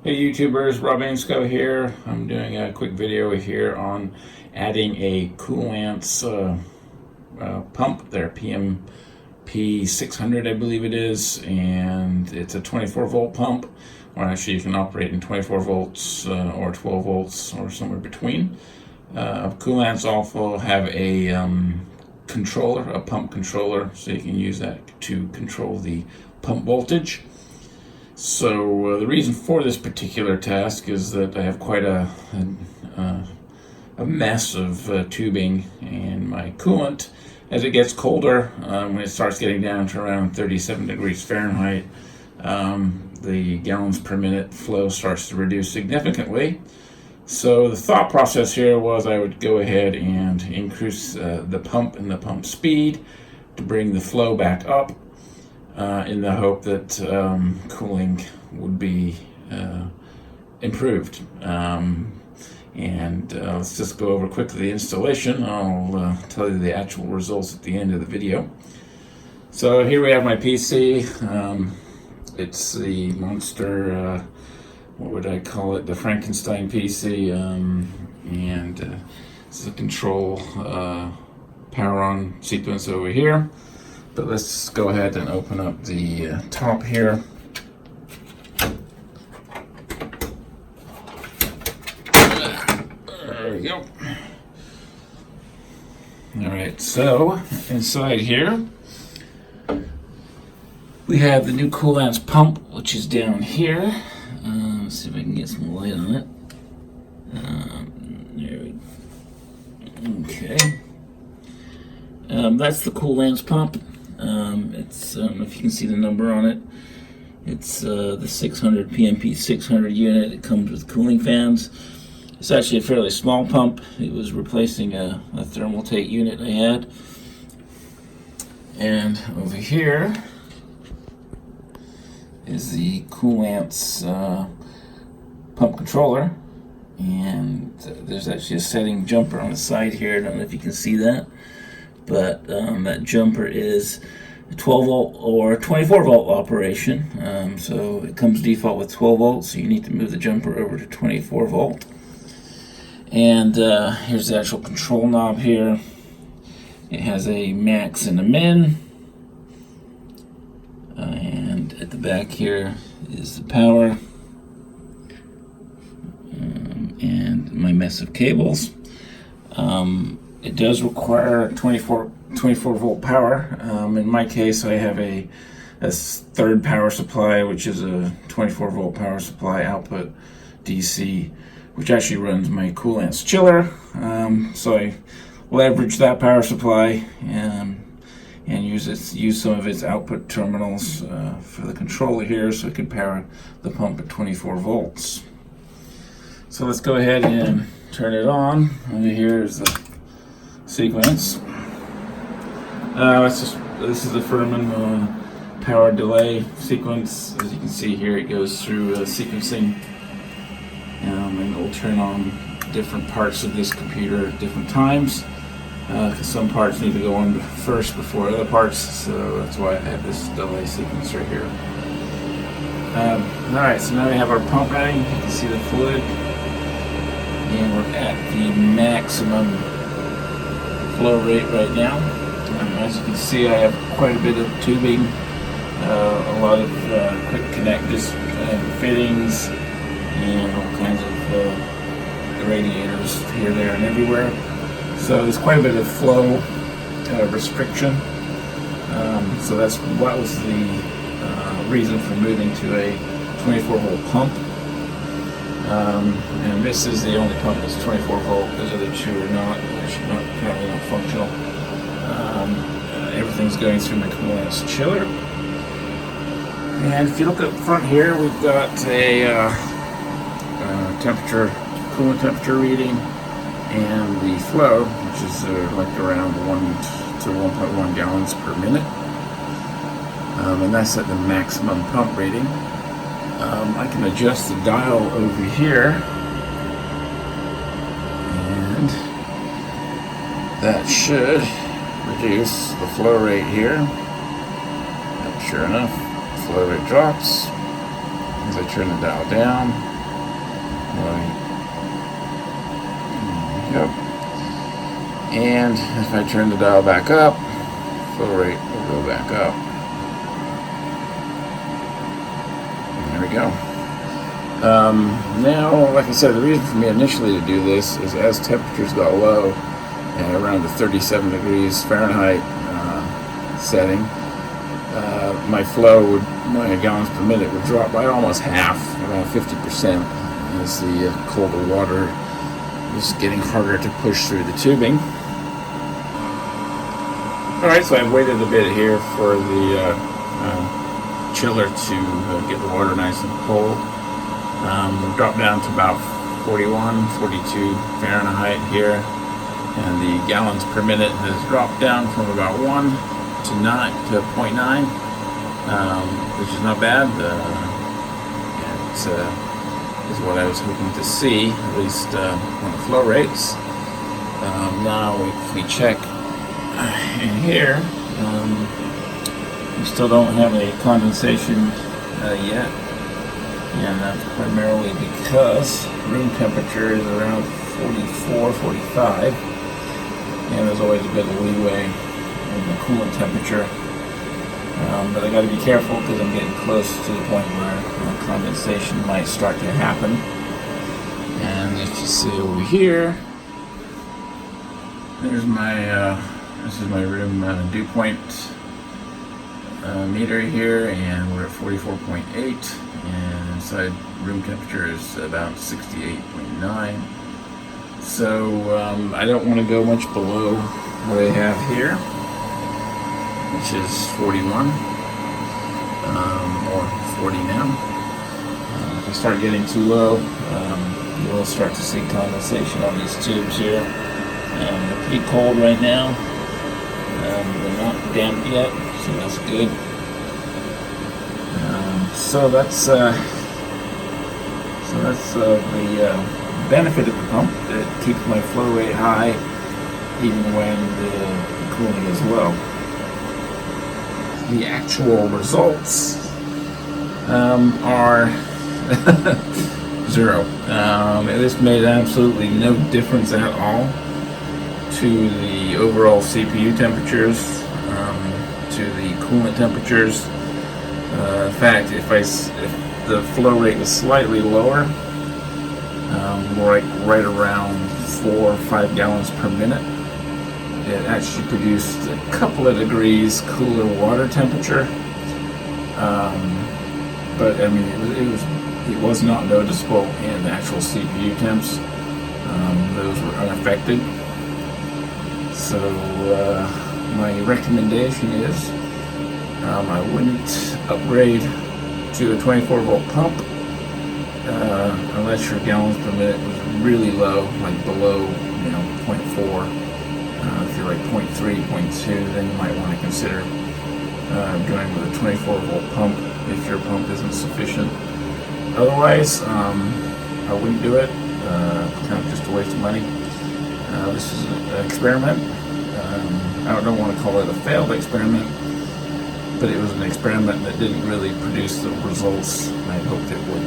Hey YouTubers, Rob Ainscough here. I'm doing a quick video here on adding a Koolance pump, their PMP-600 I believe it is, and it's a 24 volt pump, or actually you can operate in 24 volts or 12 volts or somewhere between. Koolance also have a controller, a pump controller, so you can use that to control the pump voltage. So the reason for this particular task is that I have quite a mess of tubing and my coolant. As it gets colder, when it starts getting down to around 37 degrees Fahrenheit, the gallons per minute flow starts to reduce significantly. So the thought process here was I would go ahead and increase the pump and the pump speed to bring the flow back up, in the hope that cooling would be improved. Let's just go over quickly the installation. I'll tell you the actual results at the end of the video. So here we have my PC. It's the monster, what would I call it? The Frankenstein PC. This is a control power on sequence over here. But let's go ahead and open up the top here. There we go. Alright, so inside here we have the new Koolance pump, which is down here. Let's see if I can get some light on it. There we go. Okay. That's the Koolance pump. It's if you can see the number on it, it's the 600 PMP-600 unit. It comes with cooling fans. It's actually a fairly small pump. It was replacing a thermal take unit I had. And over here is the Koolance pump controller. And there's actually a setting jumper on the side here. I don't know if you can see that. But that jumper is a 12 volt or 24 volt operation. So it comes default with 12 volts, so you need to move the jumper over to 24 volt. And here's the actual control knob here. It has a max and a min. And at the back here is the power. And my mess of cables. It does require 24 volt power. In my case, I have a third power supply, which is a 24 volt power supply output DC, which actually runs my Koolance chiller. So I leverage that power supply and use some of its output terminals for the controller here, so it can power the pump at 24 volts. So let's go ahead and turn it on. Over here is the sequence. This is the Furman power delay sequence. As you can see here, it goes through sequencing, and it will turn on different parts of this computer at different times, because some parts need to go on first before other parts, so that's why I have this delay sequence right here. Alright, so now we have our pump running. You can see the fluid, and we're at the maximum flow rate right now. As you can see, I have quite a bit of tubing, a lot of quick connect fittings, and all kinds of radiators here, there, and everywhere. So there's quite a bit of flow restriction. So that's what was the reason for moving to a 24 volt pump. And this is the only pump that's 24 volt. Those other two are not, currently not functional. Everything's going through my Koolance chiller. And if you look up front here, we've got a coolant temperature reading, and the flow, which is like around 1 to 1.1 gallons per minute. And that's at the maximum pump rating. I can adjust the dial over here, and that should reduce the flow rate here. And sure enough, the flow rate drops as I turn the dial down. Right. Yep. And if I turn the dial back up, flow rate will go back up. There we go. Now, like I said, the reason for me initially to do this is as temperatures got low, around the 37 degrees Fahrenheit setting, my gallons per minute would drop by almost half, around 50%, as the colder water is getting harder to push through the tubing. Alright, so I've waited a bit here for the chiller to get the water nice and cold. We've dropped down to about 41, 42 Fahrenheit here, and the gallons per minute has dropped down from about 1 to 0.9, which is not bad. It's is what I was hoping to see, at least on the flow rates. Now if we check in here, we still don't have any condensation yet, and that's primarily because room temperature is around 44, 45, and there's always a bit of leeway in the coolant temperature. But I got to be careful because I'm getting close to the point where condensation might start to happen. And if you see over here, there's my this is my room dew point meter here, and we're at 44.8, and inside room temperature is about 68.9. So I don't want to go much below what I have here, which is 41 or 40 now. If I start getting too low, you will start to see condensation on these tubes here. They're pretty cold right now. They're not damp yet, so that's good. So that's the benefit of the pump. It keeps my flow rate high even when the cooling is low. The actual results are zero. This made absolutely no difference at all to the overall CPU temperatures, to the coolant temperatures. In fact, if the flow rate was slightly lower, right around 4 or 5 gallons per minute, it actually produced a couple of degrees cooler water temperature. But I mean, it was not noticeable in the actual CPU temps. Those were unaffected. So my recommendation is I wouldn't upgrade to a 24-volt pump unless your gallons per minute was really low, like below 0.4. If you're like 0.3, 0.2, then you might want to consider going with a 24-volt pump if your pump isn't sufficient. Otherwise, I wouldn't do it. Kind of just a waste of money. This is an experiment. I don't want to call it a failed experiment, but it was an experiment that didn't really produce the results I hoped it would.